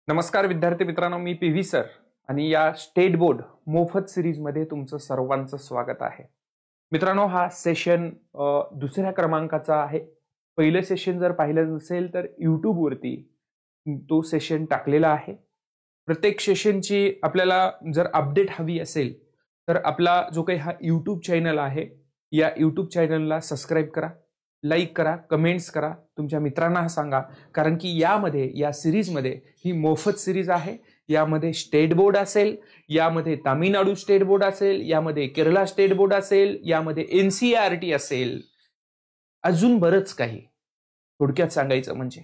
नमस्कार विद्यार्थी मित्रांनो, मी पी व्ही सर आणि या स्टेट बोर्ड मोफत सिरीजमध्ये तुमचं सर्वांचं स्वागत आहे. मित्रांनो, हा सेशन दुसऱ्या क्रमांकाचा आहे. पहिलं सेशन जर पाहिलं नसेल तर यूट्यूबवरती तो सेशन टाकलेला आहे. प्रत्येक सेशनची आपल्याला जर अपडेट हवी असेल तर आपला जो काही हा यूट्यूब चॅनल आहे, या यूट्यूब चॅनलला सबस्क्राईब करा, लाईक करा, कमेंट्स करा, तुमच्या मित्रांना सांगा. कारण की या सिरीजमध्ये ही मोफत सिरीज आहे. यामध्ये स्टेट बोर्ड असेल, यामध्ये तामिळनाडू स्टेट बोर्ड असेल, यामध्ये केरला स्टेट बोर्ड असेल, यामध्ये NCERT असेल, अजून बरंच काही. थोडक्यात सांगायचं म्हणजे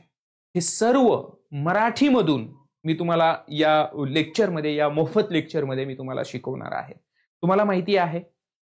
हे सर्व मराठीमधून मी तुम्हाला या लेक्चरमध्ये, या मोफत लेक्चरमध्ये मी तुम्हाला शिकवणार आहे. तुम्हाला माहिती आहे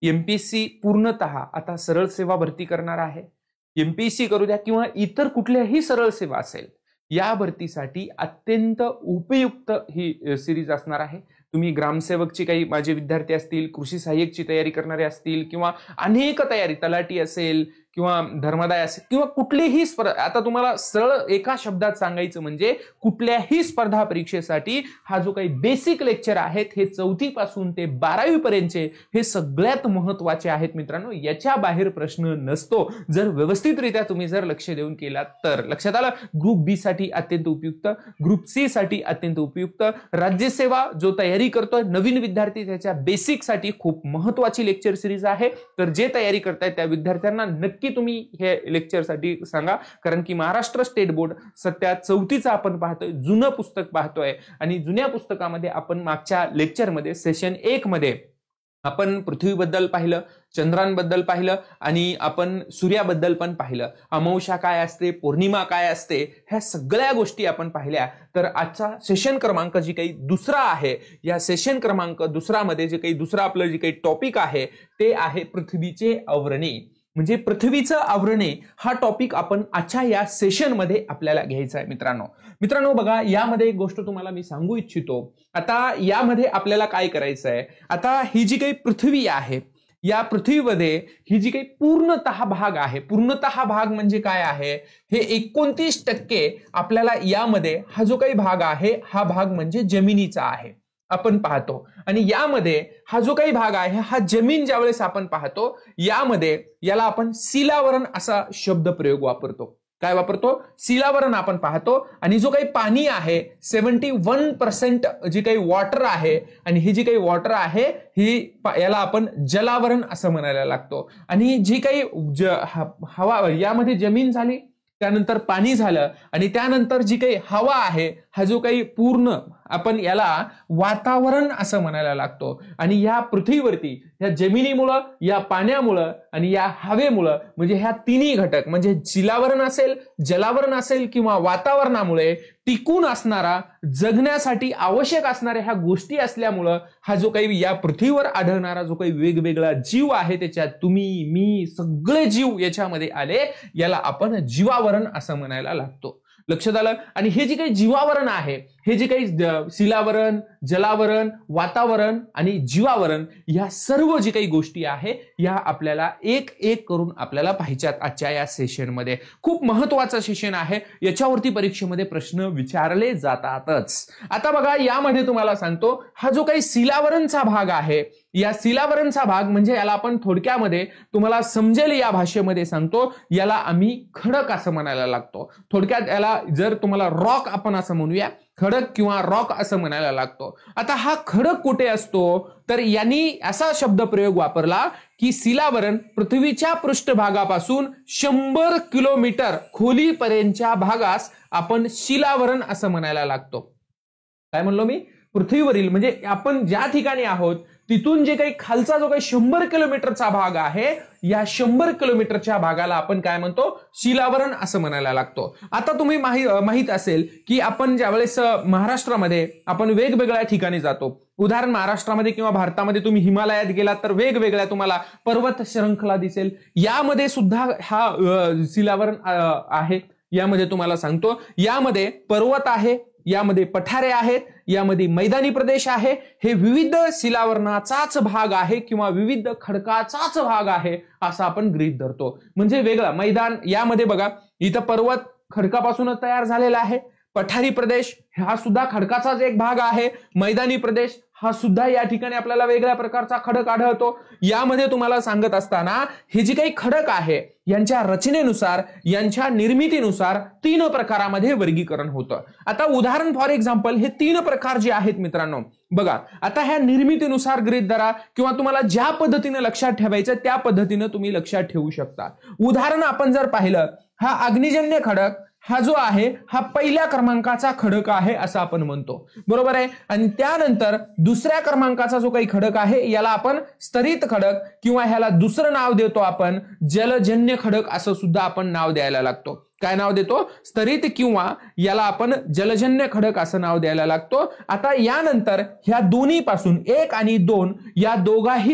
MPSC पूर्णतः आता सरळ सेवा भरती करणार आहे. MPSC करू द्या किंवा इतर कुठल्याही सरळ सेवा असेल, या भरतीसाठी अत्यंत उपयुक्त ही सिरीज असणार आहे. तुम्ही ग्रामसेवकची काही माझे विद्यार्थी असतील, कृषी सहाय्यकची तयारी करणारे असतील, किंवा अनेक तयारी, तलाठी असेल किंवा धर्मादाय असेल किंवा कुठलीही स्पर्धा, आता तुम्हाला सरळ एका शब्दात सांगायचं म्हणजे कुठल्याही स्पर्धा परीक्षेसाठी हा जो काही बेसिक लेक्चर आहेत हे 4थी पासून ते 12वी पर्यंतचे हे सगळ्यात महत्वाचे आहेत मित्रांनो. याच्या बाहेर प्रश्न नसतो जर व्यवस्थितरित्या तुम्ही जर लक्ष देऊन केलात तर. लक्षात आलं? ग्रुप बी साठी अत्यंत उपयुक्त, ग्रुप सी साठी अत्यंत उपयुक्त, राज्यसेवा जो तयारी करतोय नवीन विद्यार्थी त्याच्या बेसिक साठी खूप महत्वाची लेक्चर सिरीज आहे. तर जे तयारी करतायत त्या विद्यार्थ्यांना नक्की तुम्ही हे लेक्चर साठी सांगा. कारण की महाराष्ट्र स्टेट बोर्ड सध्या 4थीचा आपण पाहतोय, जुनं पुस्तक पाहतोय आणि जुन्या पुस्तकामध्ये आपण मागच्या लेक्चरमध्ये सेशन 1 मध्ये आपण पृथ्वीबद्दल पाहिलं, चंद्रांबद्दल पाहिलं आणि आपण सूर्याबद्दल पण पाहिलं. अमावस्या काय असते, पौर्णिमा काय असते, ह्या सगळ्या गोष्टी आपण पाहिल्या. तर आजचा सेशन क्रमांक जी काही दुसरा आहे, या सेशन क्रमांक दुसरामध्ये जे काही दुसरा आपलं जे काही टॉपिक आहे ते आहे पृथ्वीचे आवरणे. म्हणजे पृथ्वीचं आवरणे हा टॉपिक आपण आजच्या या सेशनमध्ये आपल्याला घ्यायचा आहे मित्रांनो बघा, यामध्ये एक गोष्ट तुम्हाला मी सांगू इच्छितो. आता यामध्ये आपल्याला काय करायचं आहे, आता ही जी काही पृथ्वी आहे, या पृथ्वीमध्ये ही जी काही पूर्णतः भाग आहे, पूर्णतः भाग म्हणजे काय आहे, हे 29% आपल्याला यामध्ये हा जो काही भाग आहे, हा भाग म्हणजे जमिनीचा आहे आपण पाहतो. आणि यामध्ये हा जो काही भाग आहे, हा जमीन ज्यावेळेस आपण पाहतो, यामध्ये याला आपण शिलावरण असा शब्द प्रयोग वापरतो. काय वापरतो? शिलावरण आपण पाहतो. आणि जो काही पाणी आहे 71% जी काही वॉटर आहे, आणि ही जी काही वॉटर आहे ही याला आपण जलावरण असं म्हणायला लागतो. आणि जी काही हवा, यामध्ये जमीन झाली, त्यानंतर पाणी झालं, आणि त्यानंतर जी काही हवा आहे, हा जो काही पूर्ण आपण याला वातावरण असं म्हणायला लागतो. आणि या पृथ्वीवरती या जमिनीमुळं, या पाण्यामुळं आणि या हवेमुळं, म्हणजे ह्या तिन्ही घटक म्हणजे शिलावरण असेल, जलावरण असेल किंवा वातावरणामुळे टिकून असणारा, जगण्यासाठी आवश्यक असणाऱ्या ह्या गोष्टी असल्यामुळं हा जो काही या पृथ्वीवर आढळणारा जो काही वेगवेगळा जीव आहे, त्याच्यात तुम्ही, मी, सगळे जीव याच्यामध्ये आले, याला आपण जीवावरण असं म्हणायला लागतो. लक्षात आलं? आणि हे जे काही जीवावरण आहे, हे जे काही शिलावरण, जलावरण, वातावरण आणि जीवावरण, या सर्व जे काही गोष्टी आहे, या आपल्याला एक एक करून आपल्याला पाहिजेत आजच्या या सेशनमध्ये. खूप महत्वाचं सेशन आहे, याच्यावरती परीक्षेमध्ये प्रश्न विचारले जातातच. आता बघा, यामध्ये तुम्हाला सांगतो, हा जो काही शिलावरणचा भाग आहे, या शिलावरणचा भाग म्हणजे याला आपण थोडक्यामध्ये तुम्हाला समजेल या भाषेमध्ये सांगतो, याला आम्ही खडक असं म्हणायला लागतो. थोडक्यात याला जर तुम्हाला रॉक आपण असं म्हणूया, खडक किंवा रॉक असं म्हणायला लागतो. आता हा खडक कुठे असतो, तर यांनी असा शब्द प्रयोग वापरला की शिलावरण पृथ्वीच्या पृष्ठभागापासून 100 किलोमीटर खोलीपर्यंतच्या भागास आपण शिलावरण असं म्हणायला लागतो. काय म्हणलो मी? पृथ्वीवरील म्हणजे आपण ज्या ठिकाणी आहोत तिथून जे काही खालचा जो काही 100 किलोमीटरचा भाग आहे, या 100 किलोमीटरच्या भागाला आपण काय म्हणतो? शिलावरण असं म्हणायला लागतो. आता तुम्ही माहित असेल की आपण ज्यावेळेस महाराष्ट्रामध्ये आपण वेगवेगळ्या ठिकाणी जातो, उदाहरण महाराष्ट्रामध्ये किंवा भारतामध्ये तुम्ही हिमालयात गेलात तर वेगवेगळ्या तुम्हाला पर्वत श्रृंखला दिसेल, यामध्ये सुद्धा हा शिलावरण आहे. यामध्ये तुम्हाला सांगतो, यामध्ये पर्वत आहे, यामध्ये पठारे आहेत, यामध्ये मैदानी प्रदेश आहे, हे विविध शिलावरणाचाच भाग आहे किंवा विविध खडकाचाच भाग आहे असं आपण गृहीत धरतो. म्हणजे वेगळा मैदान, यामध्ये बघा इथं पर्वत खडकापासूनच तयार झालेला आहे, पठारी प्रदेश हा सुद्धा खडकाचाच एक भाग आहे. मैदानी प्रदेश हा सुद्धा या ठिकाणी आपल्याला वेगळ्या प्रकारचा खडक आढळतो. यामध्ये तुम्हाला सांगत असताना हे जे काही खडक आहे यांच्या रचनेनुसार, यांच्या निर्मितीनुसार 3 प्रकारामध्ये वर्गीकरण होतं. आता उदाहरण फॉर एक्झाम्पल हे 3 प्रकार जे आहेत मित्रांनो, बघा आता ह्या निर्मितीनुसार गृहीत धरा किंवा तुम्हाला ज्या पद्धतीने लक्षात ठेवायचं त्या पद्धतीने तुम्ही लक्षात ठेवू शकता. उदाहरण आपण जर पाहिलं, हा अग्निजन्य खडक हा जो आहे हा पहिल्या क्रमांकाचा खडक आहे असं आपण म्हणतो, बरोबर आहे. आणि त्यानंतर दुसऱ्या क्रमांकाचा जो काही खडक आहे याला आपण स्तरित खडक किंवा ह्याला दुसरं नाव देतो आपण जलजन्य खडक असं सुद्धा आपण नाव द्यायला लागतो. काय नाव देतो? स्तरित किंवा याला आपण जलजन्य खडक असं नाव द्यायला लागतो. आता यानंतर ह्या दोन्ही पासून 1 आणि 2 या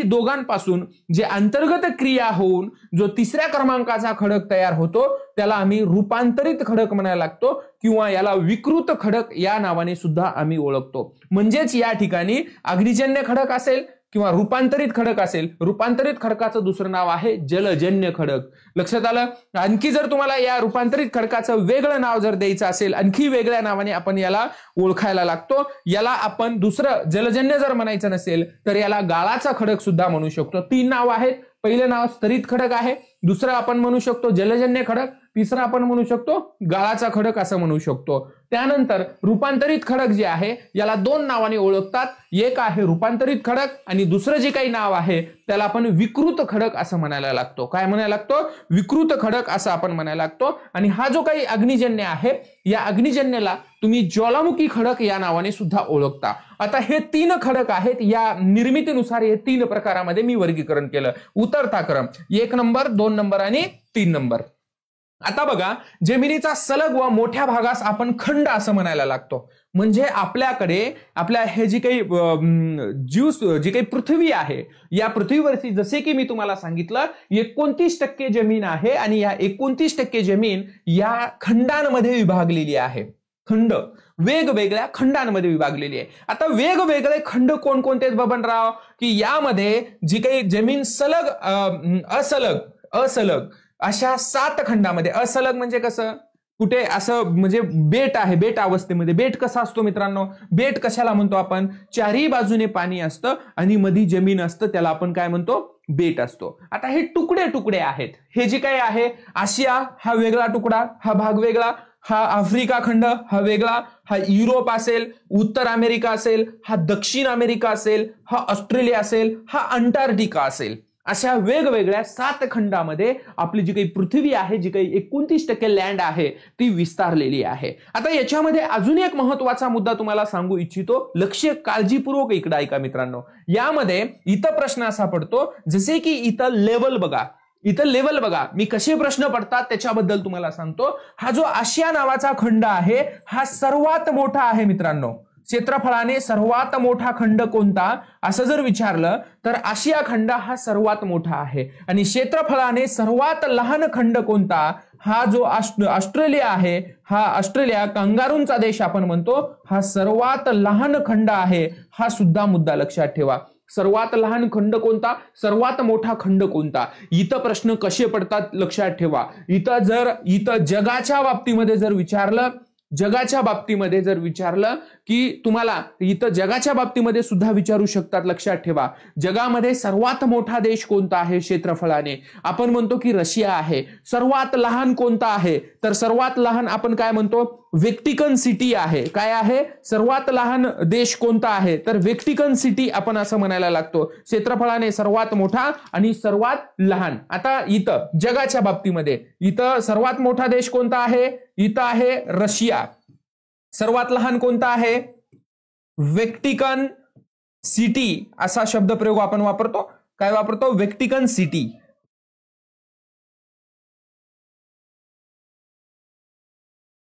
दोघांपासून जे अंतर्गत क्रिया होऊन जो तिसऱ्या क्रमांकाचा खडक तयार होतो त्याला आम्ही रूपांतरित खडक म्हणायला लागतो किंवा याला विकृत खडक या नावाने सुद्धा आम्ही ओळखतो. म्हणजेच या ठिकाणी अग्निजन्य खडक असेल किंवा रूपांतरित खडक असेल, रूपांतरित खडकाचं दुसरं नाव आहे जलजन्य खडक. लक्षात आलं? आणखी जर तुम्हाला या रूपांतरित खडकाचं वेगळं नाव जर द्यायचं असेल, आणखी वेगळ्या नावाने आपण याला ओळखायला लागतो. याला आपण दुसरं जलजन्य जर म्हणायचं नसेल तर याला गाळाचा खडक सुद्धा म्हणू शकतो. 3 नाव आहेत. पहिलं नाव स्तरित खडक आहे, दुसरं आपण म्हणू शकतो जलजन्य खडक, तिसरं आपण म्हणू शकतो गाळाचा खडक असं म्हणू शकतो. त्यानंतर रूपांतरित खडक जे आहे याला 2 नावाने ओळखतात. एक आहे रूपांतरित खडक आणि दुसरं जे काही नाव आहे त्याला आपण विकृत खडक असं म्हणायला लागतो. काय म्हणायला लागतो? विकृत खडक असं आपण म्हणायला लागतो. आणि हा जो काही अग्निजन्य आहे या अग्निजन्याला तुम्ही ज्वालामुखी खडक या नावाने सुद्धा ओळखता. आता हे 3 खडक आहेत. या निर्मितीनुसार हे 3 प्रकारामध्ये मी वर्गीकरण केलं. उतरता क्रम 1 नंबर, 2 नंबर आणि 3 नंबर. आता बघा, जमिनीचा सलग व मोठ्या भागास आपण खंड असं म्हणायला लागतो. म्हणजे आपल्याकडे आपल्या हे जी काही जी काही पृथ्वी आहे या पृथ्वीवरती जसे की मी तुम्हाला सांगितलं 29% जमीन आहे आणि या 29% जमीन या खंडांमध्ये विभागलेली आहे. खंड वेगवेगळ्या खंडांमध्ये विभागलेली आहे. आता वेगवेगळे खंड कोणकोणते बबनराव? की यामध्ये जी काही जमीन सलग, असलग अशा 7 खंडामध्ये. असलग म्हणजे कसं? कुठे असं म्हणजे बेट आहे, बेट अवस्थेमध्ये. बेट कसा असतो मित्रांनो? बेट कशाला म्हणतो आपण? चारही बाजूने पाणी असतं आणि मध्ये जमीन असतं, त्याला आपण काय म्हणतो? बेट असतो. आता हे तुकडे तुकडे आहेत. हे जे काही आहे, आशिया हा वेगळा तुकडा, हा भाग वेगळा, हा आफ्रिका खंड हा वेगळा, हा युरोप असेल, उत्तर अमेरिका असेल, हा दक्षिण अमेरिका असेल, हा ऑस्ट्रेलिया असेल, हा अंटार्क्टिका असेल. अशा वेगवेगळ्या 7 खंडामध्ये आपली जी काही पृथ्वी आहे, जी काही 29% लँड आहे ती विस्तारलेली आहे. आता याच्यामध्ये अजून एक महत्वाचा मुद्दा तुम्हाला सांगू इच्छितो. लक्ष काळजीपूर्वक इकडे ऐका मित्रांनो. यामध्ये इथं प्रश्न असा पडतो, जसे की इथं लेवल बघा, इथं लेवल बघा. मी कसे प्रश्न पडतात त्याच्याबद्दल तुम्हाला सांगतो. हा जो आशिया नावाचा खंड आहे हा सर्वात मोठा आहे मित्रांनो. क्षेत्रफळाने सर्वात मोठा खंड कोणता असं जर विचारलं तर आशिया खंड हा सर्वात मोठा आहे. आणि क्षेत्रफळाने सर्वात लहान खंड कोणता? हा जो ऑस्ट्रेलिया आहे, हा ऑस्ट्रेलिया कंगारूंचा देश आपण म्हणतो, हा सर्वात लहान खंड आहे. हा सुद्धा मुद्दा लक्षात ठेवा. सर्वात लहान खंड कोणता? सर्वात मोठा खंड कोणता? इथं प्रश्न कसे पडतात लक्षात ठेवा. इथं जगाच्या बाबतीमध्ये जर विचारलं की तुम्हाला इथं जगाच्या बाबतीमध्ये सुद्धा विचारू शकतात. लक्षात ठेवा. जगामध्ये सर्वात मोठा देश कोणता आहे क्षेत्रफळाने? आपण म्हणतो की रशिया आहे. सर्वात लहान कोणता आहे? तर सर्वात लहान आपण काय म्हणतो? व्हॅटिकन सिटी आहे. काय आहे? सर्वात लहान देश कोणता आहे? तर व्हॅटिकन सिटी आपण असं म्हणायला लागतो. क्षेत्रफळाने सर्वात मोठा आणि सर्वात लहान. आता इथं जगाच्या बाबतीमध्ये इथं सर्वात मोठा देश कोणता आहे? इथं आहे रशिया. सर्वात लहान कोणता आहे? व्हॅटिकन सिटी असा शब्दप्रयोग आपण वापरतो. काय वापरतो? Vatican city.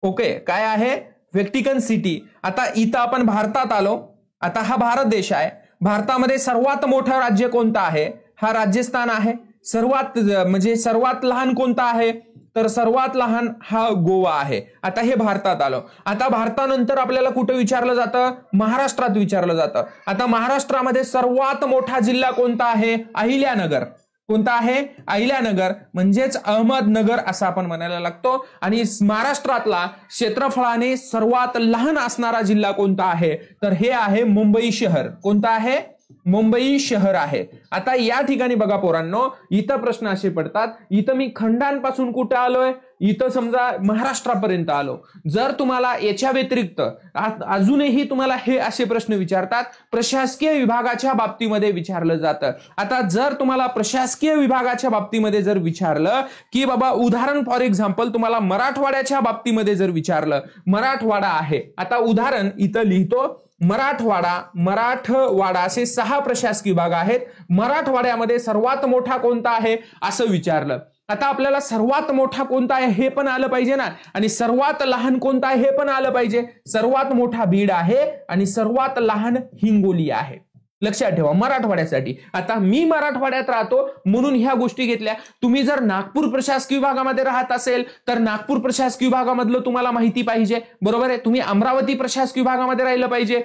ओके, काय आहे? Vatican city. आता इथं आपण भारतात आलो. आता हा भारत देश आहे. भारतामध्ये सर्वात मोठं राज्य कोणतं आहे? हा राजस्थान आहे. सर्वात लहान कोणता आहे? तर सर्वात लहान हा गोवा आहे. आता हे भारतात आलो. आता भारतानंतर आपल्याला कुठे विचारलं जातं? महाराष्ट्रात विचारलं जातं. आता महाराष्ट्रामध्ये सर्वात मोठा जिल्हा कोणता आहे? अहिल्यानगर. कोणता आहे? अहिल्यानगर म्हणजेच अहमदनगर असं आपण म्हणायला लागतो. आणि महाराष्ट्रातला क्षेत्रफळाने सर्वात लहान असणारा जिल्हा कोणता आहे? तर हे आहे मुंबई शहर. कोणता आहे? मुंबई शहर आहे. आता या ठिकाणी बघा पोरांनो, इथं प्रश्न असे पडतात, इथं मी खंडांपासून कुठे आलोय? इथं समजा महाराष्ट्रापर्यंत आलो. जर तुम्हाला याच्या व्यतिरिक्त अजूनही तुम्हाला हे असे प्रश्न विचारतात, प्रशासकीय विभागाच्या बाबतीमध्ये विचारलं जातं. आता जर तुम्हाला प्रशासकीय विभागाच्या बाबतीमध्ये जर विचारलं की बाबा उदाहरण फॉर एक्झाम्पल तुम्हाला मराठवाड्याच्या बाबतीमध्ये जर विचारलं, मराठवाडा आहे. आता उदाहरण इथं लिहितो, मराठवाडा असे 6 प्रशासकीय विभाग आहेत. मराठवाड्यामध्ये सर्वात मोठा कोणता आहे असं विचारलं. आता आपल्याला सर्वात मोठा कोणता आहे हे पण आलं पाहिजे ना, आणि सर्वात लहान कोणता आहे हे पण आलं पाहिजे. सर्वात मोठा बीड आहे आणि सर्वात लहान हिंगोली आहे. लक्षात ठेवा मराठवाड्यासाठी. आता मी मराठवाड्यात राहतो म्हणून ह्या गोष्टी घेतल्या. तुम्ही जर नागपूर प्रशासकीय विभागामध्ये राहत असेल तर नागपूर प्रशासकीय विभागामधलं तुम्हाला माहिती पाहिजे, बरोबर आहे. तुम्ही अमरावती प्रशासकीय विभागामध्ये राहिलं पाहिजे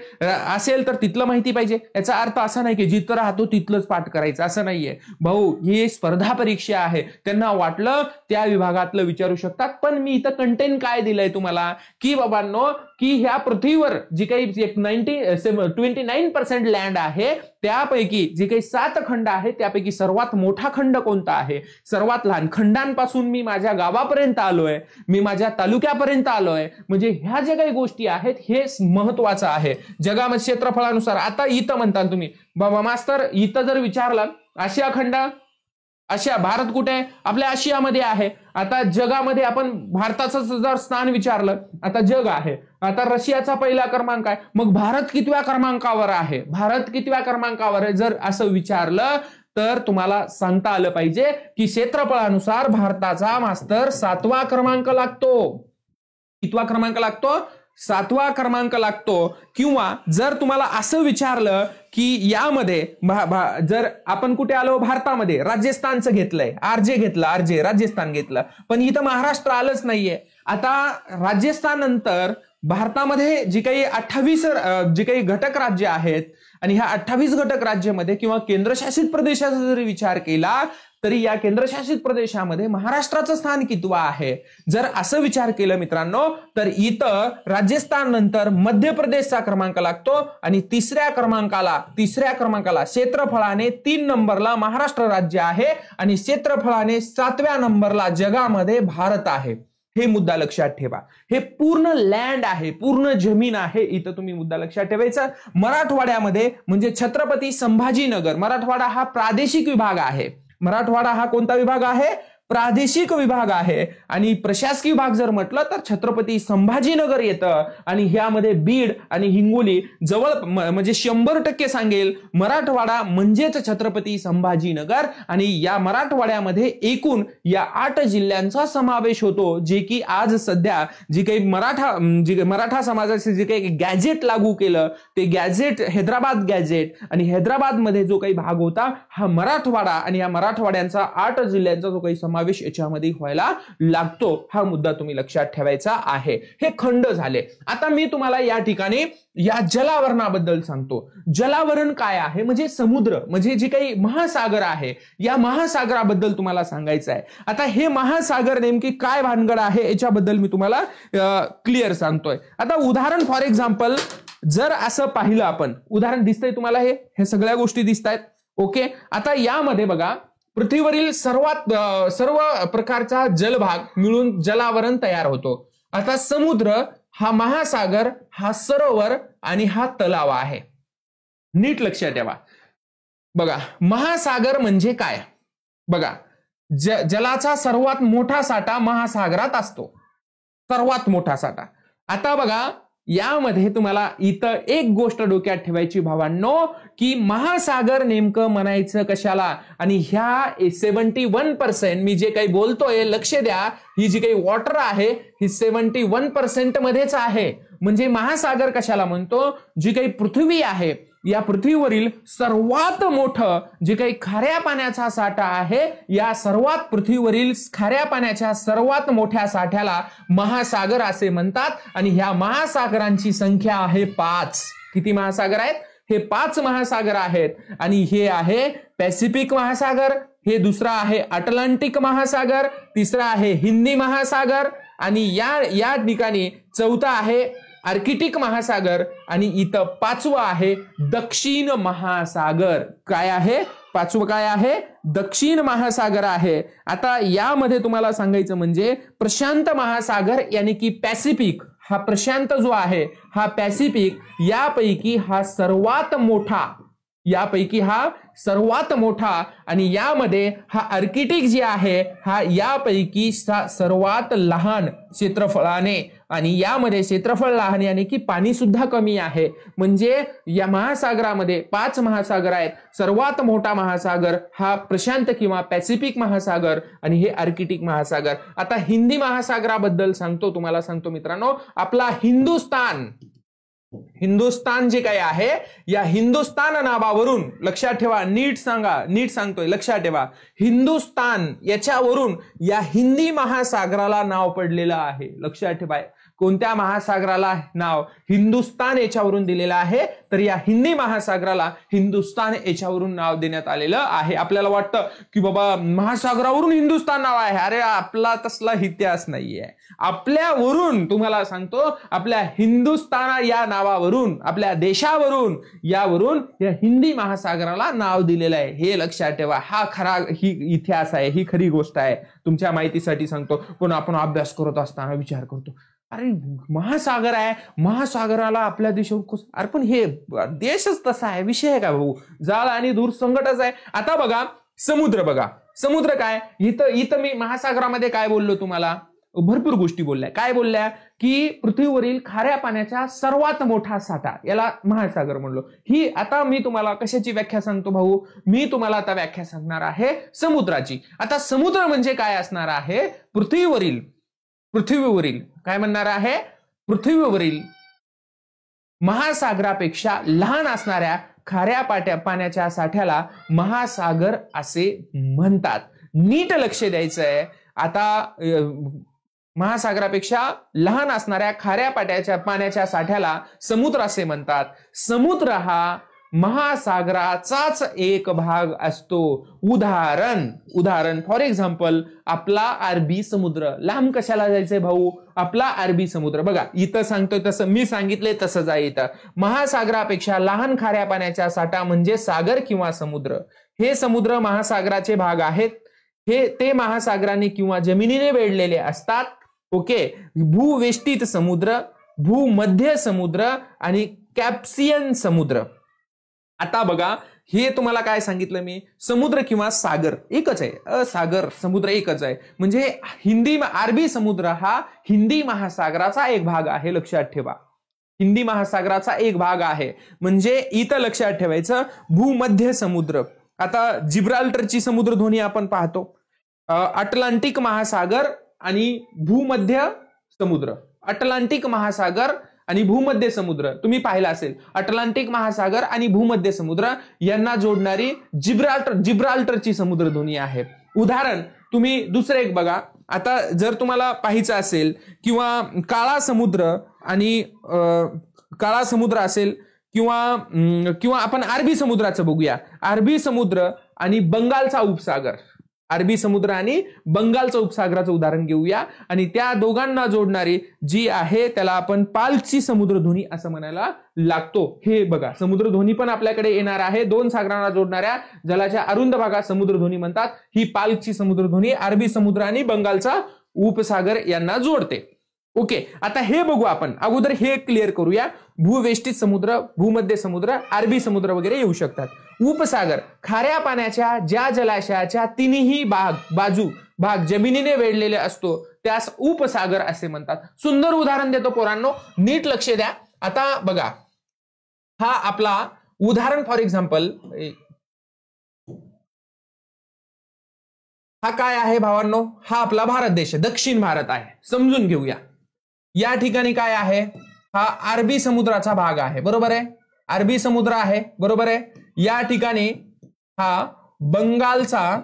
असेल तर तिथलं माहिती पाहिजे. याचा अर्थ असा नाही की जिथं राहतो तिथलंच पाठ करायचं असं नाहीये भाऊ. ही स्पर्धा परीक्षा आहे, त्यांना वाटलं त्या विभागातलं विचारू शकतात. पण मी इथं कंटेंट काय दिलंय तुम्हाला की बाबांनो, की ह्या पृथ्वीवर जी काही 29% लँड आहे त्यापैकी जे काही 7 खंड आहेत त्यापैकी सर्वात मोठा खंड कोणता आहे? सर्वात लहान. खंडांपासून मी माझ्या गावापर्यंत आलोय, मी माझ्या तालुक्यापर्यंत आलोय. म्हणजे ह्या ज्या काही गोष्टी आहेत हे महत्वाचं आहे जगामध्ये क्षेत्रफळानुसार. आता इथं म्हणता तुम्ही बाबा मास्तर, इथं जर विचारलं आशिया खंड, आशिया भारत कुठे आहे? आपल्या आशियामध्ये आहे. आता जगामध्ये आपण भारताचं जर स्थान विचारलं, आता जग आहे, आता रशियाचा पहिला क्रमांक आहे, मग भारत कितव्या क्रमांकावर आहे? भारत कितव्या क्रमांकावर आहे जर असं विचारलं तर तुम्हाला सांगता आलं पाहिजे की क्षेत्रफळानुसार भारताचा मास्तर 7वा क्रमांक लागतो. कितवा क्रमांक लागतो? 7वा क्रमांक लागतो. किंवा जर तुम्हाला असं विचारलं की यामध्ये जर आपण कुठे आलो? भारतामध्ये राजस्थानचं घेतलंय, आरजे राजस्थान घेतलं, पण इथं महाराष्ट्र आलंच नाहीये. आता राजस्थान नंतर भारतामध्ये जी काही 28 जे काही घटक राज्य आहेत आणि ह्या 28 घटक राज्यामध्ये किंवा केंद्रशासित प्रदेशाचा जरी विचार केला तरी या केंद्रशासित प्रदेशामध्ये महाराष्ट्राचं स्थान कितवा आहे? जर असं विचार केलं मित्रांनो तर इथं राजस्थान नंतर मध्य प्रदेशचा क्रमांक लागतो आणि तिसऱ्या क्रमांकाला क्षेत्रफळाने 3 नंबरला महाराष्ट्र राज्य आहे आणि क्षेत्रफळाने 7व्या नंबरला जगामध्ये भारत आहे. हे मुद्दा लक्षात ठेवा. हे पूर्ण लँड आहे, पूर्ण जमीन आहे. इथं तुम्ही मुद्दा लक्षात ठेवायचा. मराठवाड्यामध्ये म्हणजे छत्रपती संभाजीनगर, मराठवाडा हा प्रादेशिक विभाग आहे. मराठवाडा हा कोणता विभाग आहे? प्रादेशिक विभाग आहे. आणि प्रशासकीय विभाग जर म्हटलं तर छत्रपती संभाजीनगर येतं. आणि ह्यामध्ये बीड आणि हिंगोली जवळ म्हणजे 100% सांगेल मराठवाडा म्हणजेच छत्रपती संभाजीनगर. आणि या मराठवाड्यामध्ये एकूण या 8 जिल्ह्यांचा समावेश होतो, जे की आज सध्या जी काही मराठा समाजाचे जे काही गॅजेट लागू केलं ते गॅजेट हैदराबाद गॅजेट, आणि हैदराबाद मध्ये जो काही भाग होता हा मराठवाडा, आणि या मराठवाड्यांचा 8 जिल्ह्यांचा जो काही समावेश याच्यामध्ये व्हायला लागतो. हा मुद्दा तुम्ही लक्षात ठेवायचा आहे. हे खंड झाले. आता मी तुम्हाला या ठिकाणी या जलावरणाबद्दल सांगतो. जलावरण काय आहे? म्हणजे समुद्र, म्हणजे जे काही महासागर आहे या महासागराबद्दल तुम्हाला सांगायचं आहे. आता हे महासागर नेमकी काय भानगड आहे याच्याबद्दल मी तुम्हाला क्लिअर सांगतोय. आता उदाहरण फॉर एक्झाम्पल जर असं पाहिलं आपण, उदाहरण दिसतंय तुम्हाला, हे सगळ्या गोष्टी दिसतायत. ओके. आता यामध्ये बघा पृथ्वीवरील सर्व प्रकारचा जलभाग मिळून जलावरण तयार होतो. आता समुद्र, हा महासागर, हा सरोवर आणि हा तलाव आहे. नीट लक्षात ठेवा. बघा महासागर म्हणजे काय? बघा जलाचा सर्वात मोठा साठा महासागरात असतो, सर्वात मोठा साठा. आता बघा यामध्ये तुम्हाला इथं एक गोष्ट डोक्यात ठेवायची भावांनो, की महासागर नेमकं म्हणायचं कशाला? आणि ह्या 71% मी जे काही बोलतोय लक्ष द्या, ही जी काही वॉटर आहे ही 71% मध्येच आहे. म्हणजे महासागर कशाला म्हणतो? जी काही पृथ्वी आहे या पृथ्वीवरील सर्वात मोठं जे काही खाऱ्या पाण्याचा साठा आहे, या सर्वात पृथ्वीवरील खाऱ्या पाण्याच्या सर्वात मोठ्या साठ्याला महासागर असे म्हणतात. आणि ह्या महासागरांची संख्या आहे 5. किती महासागर आहेत? हे 5 महासागर आहेत. आणि हे आहे पॅसिफिक महासागर, हे दुसरा आहे अटलांटिक महासागर, तिसरा आहे हिंदी महासागर आणि या ठिकाणी चौथा आहे आर्क्टिक महासागर आणि इथं पाचवा आहे दक्षिण महासागर. काय आहे पाचवं? काय आहे? दक्षिण महासागर आहे. आता यामध्ये तुम्हाला सांगायचं म्हणजे प्रशांत महासागर यानी की पॅसिफिक, हा प्रशांत जो आहे हा पॅसिफिक यापैकी हा सर्वात मोठा आणि यामध्ये हा आर्क्टिक जे आहे हा यापैकी सर्वात लहान क्षेत्रफळाने आणि यामध्ये क्षेत्रफळ लहान यानी की पाणी सुद्धा कमी आहे. म्हणजे या महासागरामध्ये 5 महासागर आहेत. सर्वात मोठा महासागर हा प्रशांत किंवा पॅसिफिक महासागर आणि हे आर्क्टिक महासागर. आता हिंदी महासागराबद्दल तुम्हाला सांगतो मित्रांनो. आपला हिंदुस्तान जे काही आहे या हिंदुस्तान नावावरून लक्षात ठेवा, नीट सांगतोय लक्षात ठेवा, हिंदुस्तान याच्यावरून या हिंदी महासागराला नाव पडलेलं आहे. लक्षात ठेवा कोणत्या महासागराला नाव हिंदुस्तान याच्यावरून दिलेलं आहे, तर या हिंदी महासागराला हिंदुस्तान याच्यावरून नाव देण्यात आलेलं आहे. आपल्याला वाटतं की बाबा महासागरावरून हिंदुस्तान नाव आहे, अरे आपला तसला इतिहास नाहीये. आपल्यावरून तुम्हाला सांगतो, आपल्या हिंदुस्तान या नावावरून, आपल्या देशावरून यावरून या हिंदी महासागराला नाव दिलेलं आहे. हे लक्षात ठेवा. ही इतिहास आहे, ही खरी गोष्ट आहे. तुमच्या माहितीसाठी सांगतो. पण आपण अभ्यास करत असताना विचार करतो, अरे महासागर आहे, महासागराला आपल्या देशावर अरे पण हे देशच तसा आहे, विषय आहे का भाऊ? जाळ आणि दूर संकटच आहे. आता बघा समुद्र काय, इथं मी महासागरामध्ये काय बोललो तुम्हाला, भरपूर गोष्टी बोलल्या. काय बोलल्या की पृथ्वीवरील खाऱ्या पाण्याचा सर्वात मोठा साठा याला महासागर म्हणलो. ही आता मी तुम्हाला कशाची व्याख्या सांगतो भाऊ? मी तुम्हाला आता व्याख्या सांगणार आहे समुद्राची. आता समुद्र म्हणजे काय असणार आहे? पृथ्वीवरील काय म्हणणार आहे? पृथ्वीवरील महासागरापेक्षा लहान असणाऱ्या खाऱ्या पाण्याच्या साठ्याला महासागर असे म्हणतात. नीट लक्ष द्यायचंय. आता महासागरापेक्षा लहान असणाऱ्या खाऱ्या पाण्याच्या साठ्याला समुद्र असे म्हणतात. समुद्र हा महासागराचाच एक भाग असतो. उदाहरण फॉर एक्झाम्पल आपला अरबी समुद्र. लांब कशाला जायचंय भाऊ? आपला अरबी समुद्र. बघा इथं सांगतोय तसं मी सांगितलंय तसंच आहे. इथं महासागरापेक्षा लहान खाऱ्या पाण्याचा साठा म्हणजे सागर किंवा समुद्र. हे समुद्र महासागराचे भाग आहेत. ते महासागराने किंवा जमिनीने वेढलेले असतात. ओके. भूवेष्टित समुद्र, भूमध्य समुद्र आणि कॅप्सियन समुद्र. आता बघा हे तुम्हाला काय सांगितलं मी, समुद्र किंवा सागर एकच आहे, सागर समुद्र एकच आहे. म्हणजे अरबी समुद्र हा हिंदी महासागराचा एक भाग आहे. लक्षात ठेवा, हिंदी महासागराचा एक भाग आहे. म्हणजे इथं लक्षात ठेवायचं भूमध्य समुद्र. आता जिब्राल्टरची समुद्रधुनी आपण पाहतो. अटलांटिक महासागर आणि भूमध्य समुद्र. अटलांटिक महासागर आणि भूमध्य समुद्र तुम्ही पाहिला असेल. अटलांटिक महासागर आणि भूमध्य समुद्र यांना जोडणारी जिब्राल्टरची समुद्रधुनी आहे. उदाहरण तुम्ही दुसरं एक बघा. आता जर तुम्हाला पाहायचं असेल किंवा काळा समुद्र असेल किंवा आपण अरबी समुद्राचं बघूया. अरबी समुद्र आणि बंगालचा उपसागर. अरबी समुद्र आणि बंगालचा उपसागराचं उदाहरण घेऊया आणि त्या दोघांना जोडणारी जी आहे त्याला आपण पाल्कची समुद्रधुनी असं म्हणायला लागतो. हे बघा समुद्रधुनी पण आपल्याकडे येणार आहे. 2 सागरांना जोडणाऱ्या जलाच्या अरुंद भागात समुद्रधुनी म्हणतात. ही पाल्कची समुद्रधुनी अरबी समुद्र आणि बंगालचा उपसागर यांना जोडते. ओके. आता हे बघू आपण. अगोदर हे क्लिअर करूया. भूवेष्टित समुद्र, भूमध्य समुद्र, अरबी समुद्र वगैरे येऊ शकतात. उपसागर खाऱ्या पाण्याच्या ज्या जलाशयाच्या तिन्ही भाग जमिनीने वेढलेले असतो त्यास उपसागर असे म्हणतात. सुंदर उदाहरण देतो पोरांनो, नीट लक्ष द्या. आता बघा हा आपला उदाहरण फॉर एक्झाम्पल हा काय आहे भावांनो? हा आपला भारत देश, दक्षिण भारत आहे. समजून घेऊया. या ठिकाणी काय आहे? हा अरबी समुद्राचा भाग आहे. बरोबर आहे. अरबी समुद्र आहे. बरोबर आहे. या ठिकाणी हा बंगालचा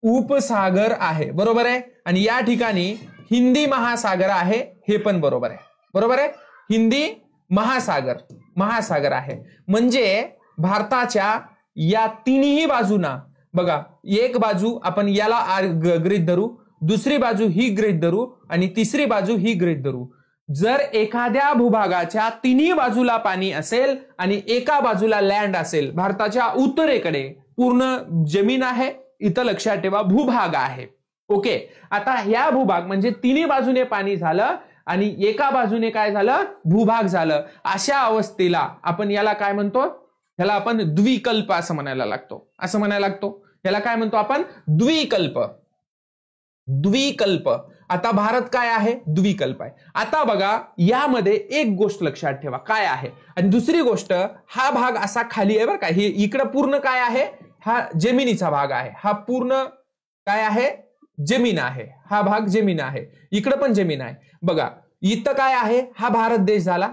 उपसागर आहे. बरोबर आहे. आणि या ठिकाणी हिंदी महासागर आहे. हे पण बरोबर आहे. बरोबर आहे. हिंदी महासागर आहे. म्हणजे भारताच्या या तिन्ही बाजूना बघा, एक बाजू आपण याला गृहीत धरू, दुसरी बाजू ही गृहीत धरू आणि तिसरी बाजू ही गृहीत धरू. जर एखाद्या भूभागाच्या तिन्ही बाजूला पाणी असेल आणि एका बाजूला लँड असेल, भारताच्या उत्तरेकडे पूर्ण जमीन आहे, इथं लक्षात ठेवा भूभाग आहे. ओके, आता ह्या भूभाग म्हणजे तिन्ही बाजूने पाणी झालं आणि एका बाजूने काय झालं, भूभाग झालं. अशा अवस्थेला आपण याला काय म्हणतो, याला आपण द्विकल्प असं म्हणायला लागतो. याला काय म्हणतो आपण, द्विकल्प. द्विकल्प. आता भारत काय आहे, द्विकल्प आहे. आता बघा, यामध्ये एक गोष्ट लक्षात ठेवा काय आहे, आणि दुसरी गोष्ट, हा भाग असा खाली आहे बरं का, हे इकडं पूर्ण काय आहे, हा जमिनीचा भाग आहे, हा पूर्ण काय आहे, जमीन आहे, हा भाग जमीन आहे, इकडं पण जमीन आहे. बघा इथं काय आहे, हा भारत देश झाला,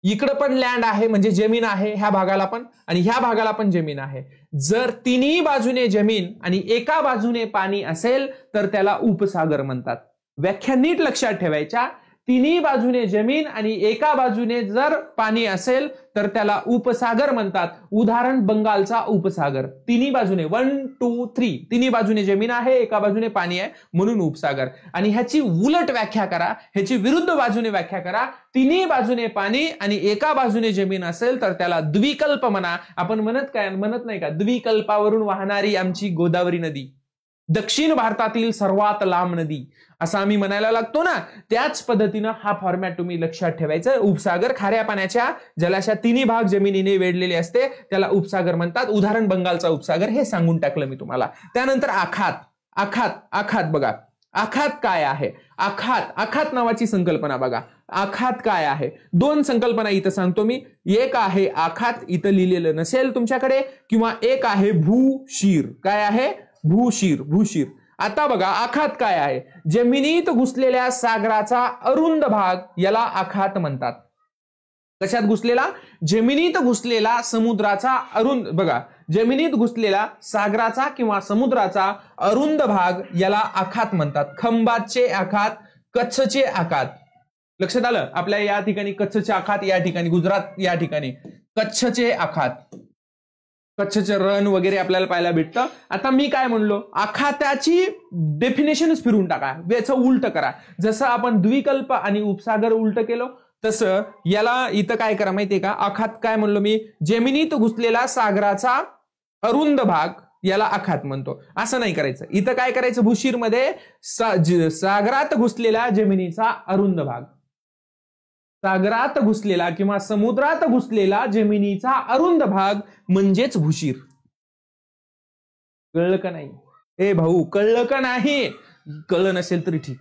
इकडं पण लँड आहे म्हणजे जमीन आहे ह्या भागाला पण, आणि ह्या भागाला पण जमीन आहे. जर तिन्ही बाजूने जमीन आणि एका बाजूने पाणी असेल तर त्याला उपसागर म्हणतात. व्याख्या नीट लक्षात ठेवायच्या, तिन्ही बाजूने जमीन आणि एका बाजूने जर पाणी असेल तर त्याला उपसागर म्हणतात. उदाहरण बंगालचा उपसागर, तिन्ही बाजूने 1 2 3 तिन्ही बाजूने जमीन आहे, एका बाजूने पाणी आहे म्हणून उपसागर. आणि ह्याची उलट व्याख्या करा, ह्याची विरुद्ध बाजूने व्याख्या करा, तिन्ही बाजूने पाणी आणि एका बाजूने जमीन असेल तर त्याला द्विकल्प म्हणा. आपण म्हणत नाही का, द्विकल्पावरून वाहणारी आमची गोदावरी नदी, दक्षिण भारतातील सर्वात लांब नदी, असं आम्ही म्हणायला लागतो ना. त्याच पद्धतीनं हा फॉर्मॅट तुम्ही लक्षात ठेवायचा. उपसागर खाऱ्या पाण्याच्या जलाशयात तिन्ही भाग जमिनीने वेढलेले असते, त्याला उपसागर म्हणतात. उदाहरण बंगालचा उपसागर, हे सांगून टाकलं मी तुम्हाला. त्यानंतर आखात बघा, आखात काय आहे, आखात नावाची संकल्पना बघा. आखात काय आहे, दोन संकल्पना इथं सांगतो मी. एक आहे आखात, इथं लिहिलेलं नसेल तुमच्याकडे, किंवा एक आहे भूशीर. काय आहे, भूशीर. आता बघा, आखात काय आहे, जमिनीत घुसलेल्या सागराचा अरुंद भाग, याला आखात म्हणतात. कशात घुसलेला, जमिनीत घुसलेला समुद्राचा अरुंद, बघा जमिनीत घुसलेला सागराचा किंवा समुद्राचा अरुंद भाग याला आखात म्हणतात. खंबातचे आखात, कच्छचे आखात. लक्षात आलं, आपल्या या ठिकाणी कच्छचे आखात, या ठिकाणी गुजरात, या ठिकाणी कच्छचे आखात, कच्छचे रण वगैरे आपल्याला पाहायला भेटतं. आता मी काय म्हणलो, आखाताची डेफिनेशनच फिरून टाका, याचं उलट करा. जसं आपण द्विकल्प आणि उपसागर उलट केलो तसं याला इथं काय करा माहितीये का, आखात काय म्हणलो मी, जमिनीत घुसलेला सागराचा अरुंद भाग याला आखात म्हणतो. असं नाही करायचं, इथं काय करायचं, भूशीरमध्ये सागरात घुसलेला जमिनीचा अरुंद भाग, सागरात घुसलेला किंवा समुद्रात घुसलेला जमिनीचा अरुंद भाग म्हणजेच भूशीर. कळलं का नाही, ए भाऊ, कळलं का नाही? कळलं नसेल तरी ठीक,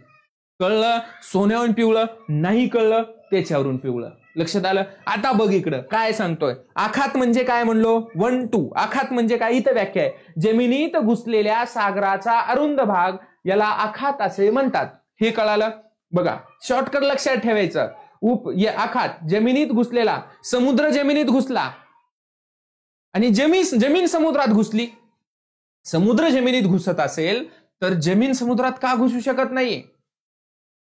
कळलं सोन्यावरून पिवळं, नाही कळलं त्याच्यावरून पिवळं. लक्षात आलं. आता बघ इकडं काय सांगतोय, आखात म्हणजे काय म्हणलो, 1 2. आखात म्हणजे काय, इथं व्याख्या आहे, जमिनीत घुसलेल्या सागराचा अरुंद भाग याला आखात असे म्हणतात. हे कळालं. बघा शॉर्टकट लक्षात ठेवायचं. आखात जमिनीत घुसलेला, समुद्र जमिनीत घुसला आणि जमीन समुद्रात घुसली. समुद्र जमिनीत घुसत असेल तर जमीन समुद्रात का घुसू शकत नाही?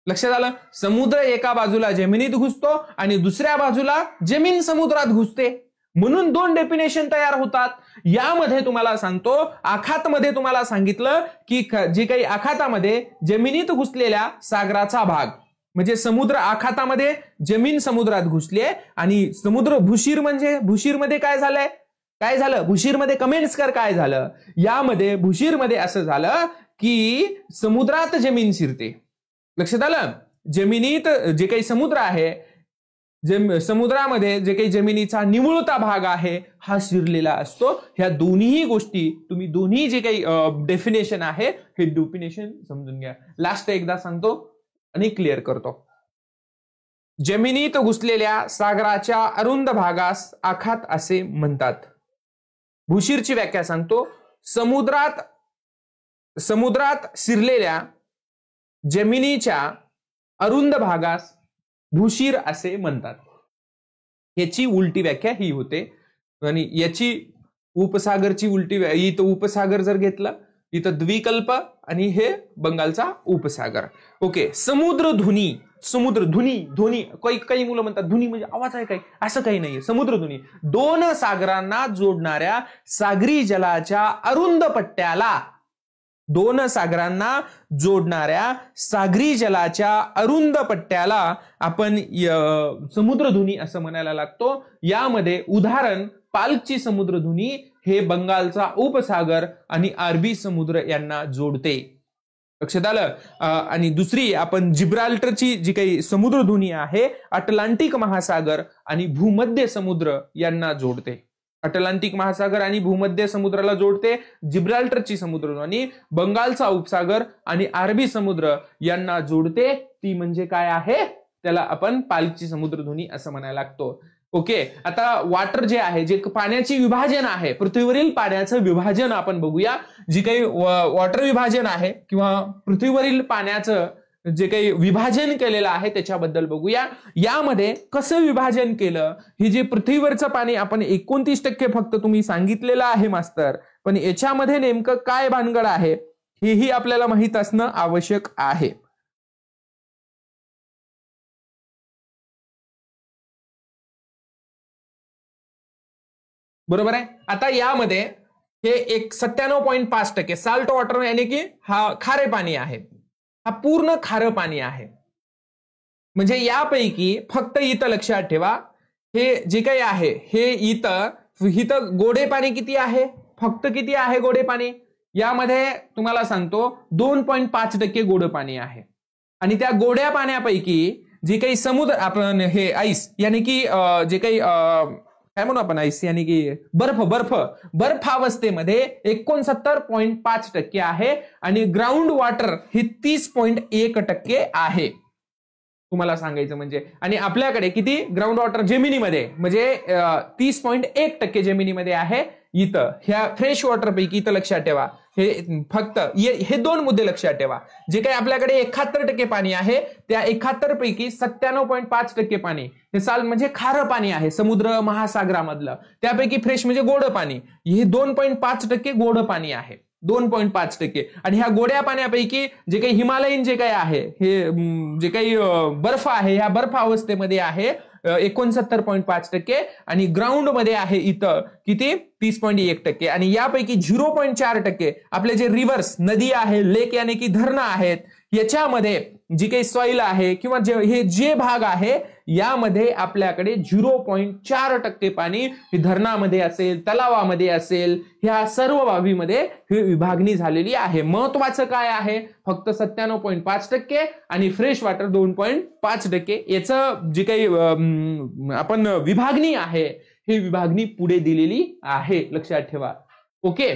लक्षात आलं. समुद्र एका बाजूला जमिनीत घुसतो आणि दुसऱ्या बाजूला जमीन समुद्रात घुसते, म्हणून दोन डेफिनेशन तयार होतात. यामध्ये तुम्हाला सांगतो, आखातमध्ये तुम्हाला सांगितलं की जे काही आखातामध्ये जमिनीत घुसलेल्या सागराचा भाग म्हणजे समुद्र, आखातामध्ये जमीन समुद्रात घुसली आणि समुद्र भूशीर म्हणजे भूशीरमध्ये काय झालं भूशीरमध्ये कमेंट्स कर काय झालं. यामध्ये भूशीरमध्ये असं झालं की समुद्रात जमीन शिरते. लक्षात आलं. जमिनीत जे काही समुद्र आहे, समुद्रामध्ये जे काही जमिनीचा निमुळता भाग आहे हा शिरलेला असतो. ह्या दोन्ही गोष्टी तुम्ही दोन्ही जे काही डेफिनेशन आहे हे डेफिनेशन समजून घ्या. लास्ट एकदा सांगतो आणि क्लिअर करतो. जमिनीत घुसलेल्या सागराच्या अरुंद भागास आखात असे म्हणतात. भूशीरची व्याख्या सांगतो. समुद्रात शिरलेल्या जमिनीच्या अरुंद भागास भूशीर असे म्हणतात. याची उलटी व्याख्या ही होते आणि याची उपसागरची उलटी, इथं उपसागर जर घेतलं इथं द्विकल्प आणि हे बंगालचा उपसागर. ओके, समुद्रधुनी. ध्वनी काही मुलं म्हणतात ध्वनी म्हणजे आवाज आहे काही, असं काही नाहीये. समुद्रधुनी दोन सागरांना जोडणाऱ्या सागरी जलाच्या अरुंद पट्ट्याला, दोन सागरांना जोडणाऱ्या सागरी जलाच्या अरुंद पट्ट्याला आपण समुद्रधुनी असं म्हणायला लागतो. यामध्ये उदाहरण पाल्कची समुद्रधुनी हे बंगालचा उपसागर आणि अरबी समुद्र यांना जोडते. लक्षात आलं. आणि दुसरी आपण जिब्राल्टरची जी काही समुद्रधुनी आहे अटलांटिक महासागर आणि भूमध्य समुद्र यांना जोडते. अटलांटिक महासागर आणि भूमध्य समुद्राला जोडते. जिब्राल्टरची समुद्रधुनी बंगालचा उपसागर आणि अरबी समुद्र यांना जोडते. ती म्हणजे काय आहे, त्याला आपण पाल्कची समुद्रधुनी असं म्हणायला लागतो. ओके, आता वॉटर जे आहे, जे पाण्याची विभाजन आहे, पृथ्वीवरील पाण्याचं विभाजन आपण बघूया. जी काही वॉटर विभाजन आहे किंवा पृथ्वीवरील पाण्याचं जे काही विभाजन केलेलं आहे त्याच्याबद्दल बघूया. यामध्ये कसं विभाजन केलं, हे जे पृथ्वीवरचं पाणी आपण 29% फक्त तुम्ही सांगितलेलं आहे मास्तर, पण याच्यामध्ये नेमकं काय भानगड आहे हेही आपल्याला माहित असणं आवश्यक आहे. बरोबर आहे. आता यामध्ये हे 97.5% साल्ट वॉटर यानी की हा खारे पाणी आहे, हा पूर्ण खारं पाणी आहे. म्हणजे यापैकी फक्त इथं लक्षात ठेवा, हे जे काही आहे हे इथं गोडे पाणी किती आहे, फक्त किती आहे गोडे पाणी, यामध्ये तुम्हाला सांगतो 2.5% गोड पाणी आहे. आणि त्या गोड्या पाण्यापैकी जे काही समुद्र आपण हे आईस यानी की जे काही काय म्हणू आपण आईस यानी की बर्फावस्थेमध्ये 69.5% आहे आणि ग्राउंड वॉटर हे 30.1% आहे. तुम्हाला सांगायचं म्हणजे, आणि आपल्याकडे किती ग्राउंड वॉटर जमिनीमध्ये म्हणजे 30.1% जमिनीमध्ये आहे. इथं ह्या फ्रेश वॉटर पैकी इथं लक्षात ठेवा, हे फक्त हे दोन मुद्दे लक्षात ठेवा. जे काही आपल्याकडे 71% पाणी आहे त्या 71 पैकी 97.5% पाणी हे साल म्हणजे खारं पाणी आहे समुद्र महासागरामधलं. त्यापैकी फ्रेश म्हणजे गोड पाणी, हे 2.5% गोड पाणी आहे, 2.5%. आणि ह्या गोड्या पाण्यापैकी जे काही हिमालयीन जे काही आहे, हे जे काही बर्फ आहे ह्या बर्फ अवस्थेमध्ये आहे 69.5% आणि ग्राउंड मध्ये आहे इथं किती 30.1%. आणि यापैकी 0.4% आपले जे रिव्हर्स नदी आहे, लेक यानी की धरणं आहेत, याच्यामध्ये जी काही सॉइल आहे किंवा हे जे भाग आहे यामध्ये आपल्याकडे 0.4% पाणी हे धरणामध्ये असेल, तलावामध्ये असेल, ह्या सर्व बाबीमध्ये ही विभागणी झालेली आहे. महत्वाचं काय आहे, फक्त 97.5% आणि फ्रेश वॉटर 2.5%. याचं जे काही आपण विभागणी आहे ही विभागणी पुढे दिलेली आहे, लक्षात ठेवा. ओके,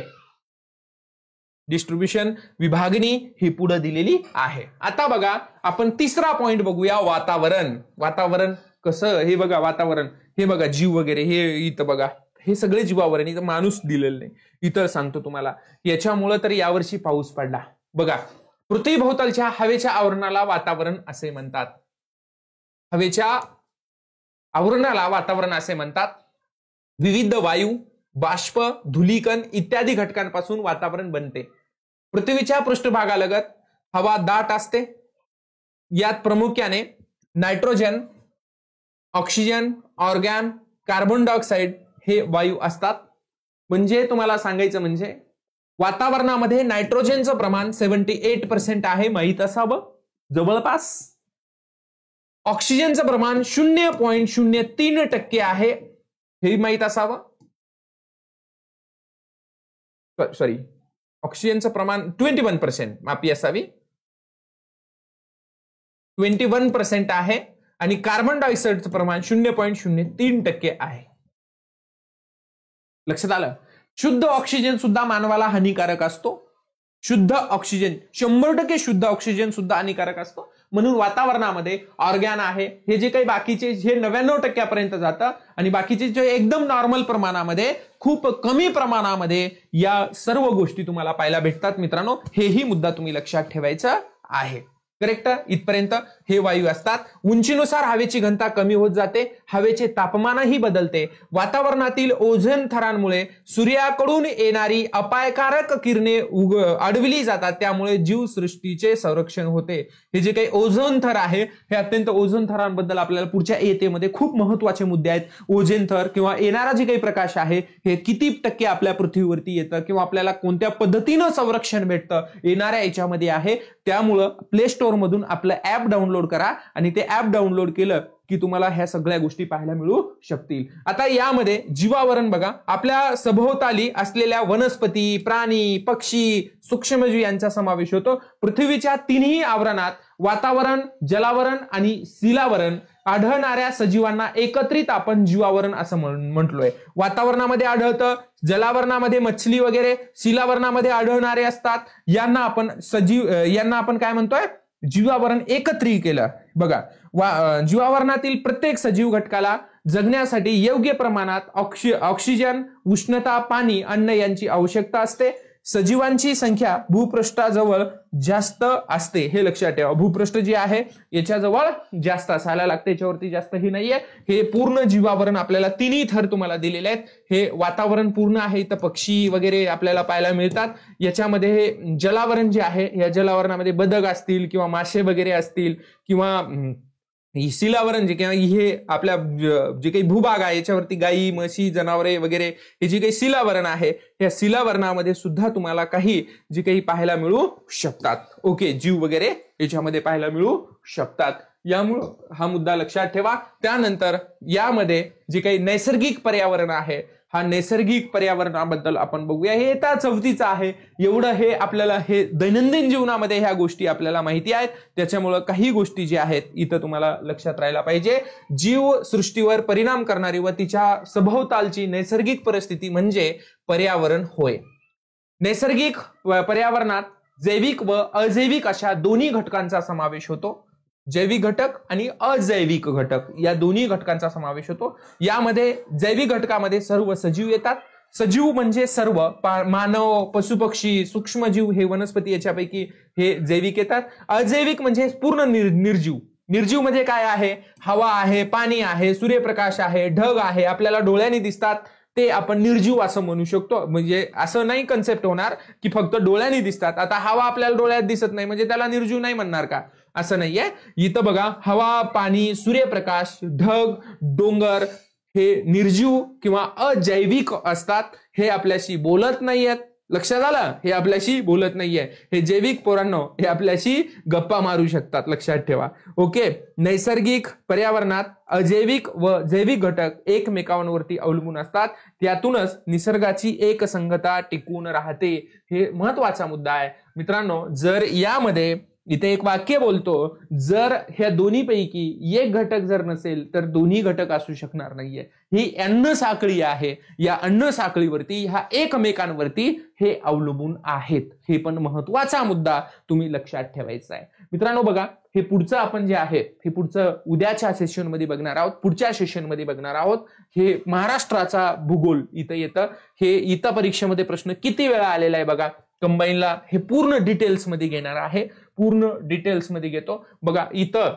डिस्ट्रीब्युशन विभागणी ही पुढे दिलेली आहे. आता बघा आपण तिसरा पॉइंट बघूया, वातावरण. वातावरण कसं, हे बघा वातावरण, हे बघा जीव वगैरे, हे इथं बघा हे सगळे जीवावर, इथं माणूस दिलेलं नाही. इथं सांगतो तुम्हाला, याच्यामुळे तर यावर्षी पाऊस पडला. बघा पृथ्वीभोवतालच्या हवेच्या आवरणाला वातावरण असे म्हणतात. हवेच्या आवरणाला वातावरण असे म्हणतात. विविध वायू, बाष्प, धुलीकण इत्यादी घटकांपासून वातावरण बनते. पृथ्वीच्या पृष्ठभागालगत हवा दाट असते. यात प्रामुख्याने nitrogen, oxygen, organ, carbon dioxide हे वायू असतात. म्हणजे तुम्हाला सांगायचं म्हणजे वातावरणामध्ये नायट्रोजनचं प्रमाण 78% आहे, माहित असावं जवळपास. ऑक्सिजनचं प्रमाण 0.03% आहे, हे माहित असावं. सॉरी, ऑक्सिजनचं प्रमाण 21%, माफी असावी, 21% आहे. आणि कार्बन डायऑक्साइडचं प्रमाण 0.03% आहे. लक्षात आलं. शुद्ध ऑक्सिजन सुद्धा मानवाला हानिकारक असतो. शुद्ध ऑक्सिजन 100% शुद्ध ऑक्सिजन सुद्धा हानिकारक असतो. म्हणून वातावरणामध्ये ऑर्गॅन आहे, हे जे काही बाकीचे जे 99% जातं आणि बाकीचे जे एकदम नॉर्मल प्रमाणामध्ये, खूप कमी प्रमाणामध्ये या सर्व गोष्टी तुम्हाला पाहायला भेटतात. मित्रांनो, हेही मुद्दा तुम्ही लक्षात ठेवायचा आहे. करेक्ट. इथपर्यंत हे वायू असतात. उंचीनुसार हवेची घनता कमी होत जाते, हवेचे तापमानही बदलते. वातावरणातील ओझोन थरांमुळे सूर्याकडून येणारी अपायकारक किरणे अडवली जातात, त्यामुळे जीवसृष्टीचे संरक्षण होते. हे जे काही ओझोन थर आहे, हे अत्यंत ओझोन थरांबद्दल आपल्याला पुढच्या येतेमध्ये खूप महत्वाचे मुद्दे आहेत. ओझोन थर किंवा येणारा जे काही प्रकाश आहे हे किती टक्के आपल्या पृथ्वीवरती येतं किंवा आपल्याला कोणत्या पद्धतीनं संरक्षण भेटतं येणाऱ्या याच्यामध्ये आहे. त्यामुळं प्ले स्टोअर मधून आपलं ऍप डाउनलोड करा आणि ते ऍप डाउनलोड केलं की तुम्हाला ह्या सगळ्या गोष्टी पाहायला मिळू शकतील. आता यामध्ये जीवावरण बघा, आपल्या सभोवताली असलेल्या वनस्पती, प्राणी, पक्षी, सूक्ष्मजीव यांचा समावेश होतो. पृथ्वीच्या तिन्ही आवरणात वातावरण, जलावरण आणि शिलावरण आढळणाऱ्या सजीवांना एकत्रित आपण जीवावरण असं म्हटलोय. वातावरणामध्ये आढळतं, जलावरणामध्ये मछली वगैरे, शिलावरणामध्ये आढळणारे असतात, यांना आपण काय म्हणतोय, जीवावरण एकत्रित केलं. बघा, जीवावरणातील प्रत्येक सजीव घटकाला जगण्यासाठी योग्य प्रमाणात ऑक्सिजन, उष्णता, पाणी, अन्न यांची आवश्यकता असते. सजीवांची संख्या भूपृष्ठाजवळ जास्त असते, हे लक्षात ठेवा. भूपृष्ठ जे आहे याच्याजवळ जास्त असायला लागते, याच्यावरती जास्त ही नाहीये. हे पूर्ण जीवावरण आपल्याला तिन्ही थर तुम्हाला दिलेले आहेत. हे वातावरण पूर्ण आहे, इथं पक्षी वगैरे आपल्याला पाहायला मिळतात. याच्यामध्ये हे जलावरण जे आहे, या जलावरणामध्ये बदक असतील किंवा मासे वगैरे असतील किंवा शिलावरण जे काही हे आपल्या जे काही भूभाग आहे याच्यावरती गायी, म्हशी, जनावरे वगैरे हे जे काही शिलावरण आहे, या शिलावरणामध्ये सुद्धा तुम्हाला काही जे काही पाहायला मिळू शकतात. ओके, जीव वगैरे याच्यामध्ये पाहायला मिळू शकतात. यामुळं हा मुद्दा लक्षात ठेवा. त्यानंतर यामध्ये जे काही नैसर्गिक पर्यावरण आहे, हा नैसर्गिक पर्यावरणाबद्दल आपण बघूया. हे येता 34चं आहे. एवढं हे आपल्याला हे दैनंदिन जीवनामध्ये ह्या गोष्टी आपल्याला माहिती आहेत, त्याच्यामुळं काही गोष्टी ज्या आहेत इथं तुम्हाला लक्षात राहायला पाहिजे. जीवसृष्टीवर परिणाम करणारी व तिच्या सभोवतालची नैसर्गिक परिस्थिती म्हणजे पर्यावरण होय. नैसर्गिक पर्यावरणात जैविक व अजैविक अशा दोन्ही घटकांचा समावेश होतो. जैविक घटक आणि अजैविक घटक या दोन्ही घटकांचा समावेश होतो. यामध्ये जैविक घटकामध्ये सर्व सजीव येतात. सजीव म्हणजे सर्व मानव, पशुपक्षी, सूक्ष्मजीव, हे वनस्पती याच्यापैकी हे जैविक येतात. अजैविक म्हणजे पूर्ण निर्जीव. निर्जीव म्हणजे काय आहे, हवा आहे, पाणी आहे, सूर्यप्रकाश आहे, ढग आहे, आपल्याला डोळ्यांनी दिसतात, ते आपण निर्जीव असं म्हणू शकतो. म्हणजे असं नाही कन्सेप्ट होणार की फक्त डोळ्यांनी दिसतात. आता हवा आपल्याला डोळ्यात दिसत नाही म्हणजे त्याला निर्जीव नाही म्हणणार का, असं नाहीये. इथं बघा, हवा, पाणी, सूर्यप्रकाश, ढग, डोंगर हे निर्जीव किंवा अजैविक असतात. हे आपल्याशी बोलत नाहीयेत. लक्षात आलं, हे आपल्याशी बोलत नाहीये. हे जैविक पोरांनो हे आपल्याशी गप्पा मारू शकतात, लक्षात ठेवा. ओके, नैसर्गिक पर्यावरणात अजैविक व जैविक घटक एकमेकांवरती अवलंबून असतात. त्यातूनच निसर्गाची एकसंगता टिकून राहते. हे महत्वाचा मुद्दा आहे मित्रांनो. जर यामध्ये इथे एक वाक्य बोलतो, जर ह्या दोन्हीपैकी एक घटक जर नसेल तर दोन्ही घटक असू शकणार नाहीये. ही अन्न साखळी आहे, या अन्न साखळीवरती ह्या एकमेकांवरती हे अवलंबून आहेत. हे पण महत्वाचा मुद्दा तुम्ही लक्षात ठेवायचा आहे मित्रांनो. बघा, हे पुढचं आपण जे आहे हे पुढचं उद्याच्या सेशनमध्ये बघणार आहोत, पुढच्या सेशनमध्ये बघणार आहोत. हे महाराष्ट्राचा भूगोल इथं येतं. हे इथं परीक्षेमध्ये प्रश्न किती वेळा आलेला आहे बघा. कंबाईनला हे पूर्ण डिटेल्स मध्ये घेणार आहे, पूर्ण डिटेल्स मध्ये घेतो. बघा, इथं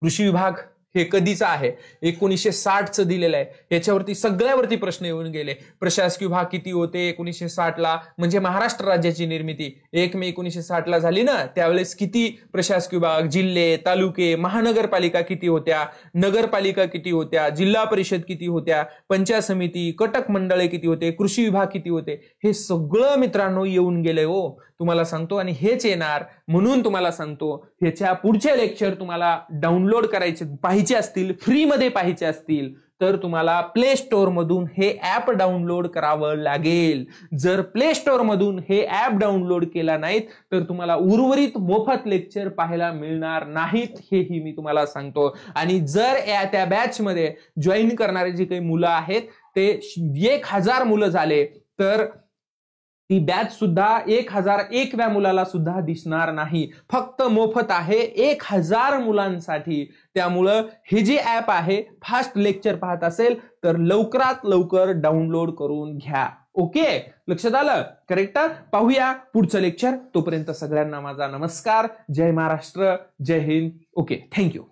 कृषी विभाग हे कधीचं आहे, 1960चं दिलेलं आहे. याच्यावरती सगळ्यावरती प्रश्न येऊन गेले. प्रशासकीय विभाग किती होते 1960ला, म्हणजे महाराष्ट्र राज्याची निर्मिती 1 मे 1960ला झाली ना, त्यावेळेस किती प्रशासकीय विभाग, जिल्हे, तालुके, महानगरपालिका किती होत्या, नगरपालिका किती होत्या, जिल्हा परिषद किती होत्या, पंचायत समिती, कटक मंडळे किती होते, कृषी विभाग किती होते, हे सगळं मित्रांनो येऊन गेले हो, तुम्हाला सांगतो. आणि हेच येणार म्हणून तुम्हाला सांगतो, ह्याच्या पुढचे लेक्चर तुम्हाला डाउनलोड करायचे पाहिजे असतील, फ्री मध्ये पाहिजे असतील तर तुम्हाला प्ले स्टोअर मधून हे ऍप डाउनलोड करावं लागेल. जर प्ले स्टोअर मधून हे ऍप डाउनलोड केला नाहीत तर तुम्हाला उर्वरित मोफत लेक्चर पाहायला मिळणार नाहीत, हेही मी तुम्हाला सांगतो. आणि जर त्या बॅच मध्ये जॉईन करणारे जे काही मुलं आहेत ते 1000 मुलं झाले तर ती बॅच सुद्धा 1001व्या मुलाला सुद्धा दिसणार नाही. फक्त मोफत आहे 1000 मुलांसाठी. त्यामुळं हे जे ऍप आहे, फास्ट लेक्चर पाहत असेल तर लवकरात लवकर डाउनलोड करून घ्या. ओके, लक्षात आलं? करेक्ट. पाहूया पुढचं लेक्चर. तोपर्यंत सगळ्यांना माझा नमस्कार. जय महाराष्ट्र, जय हिंद. Okay, thank you.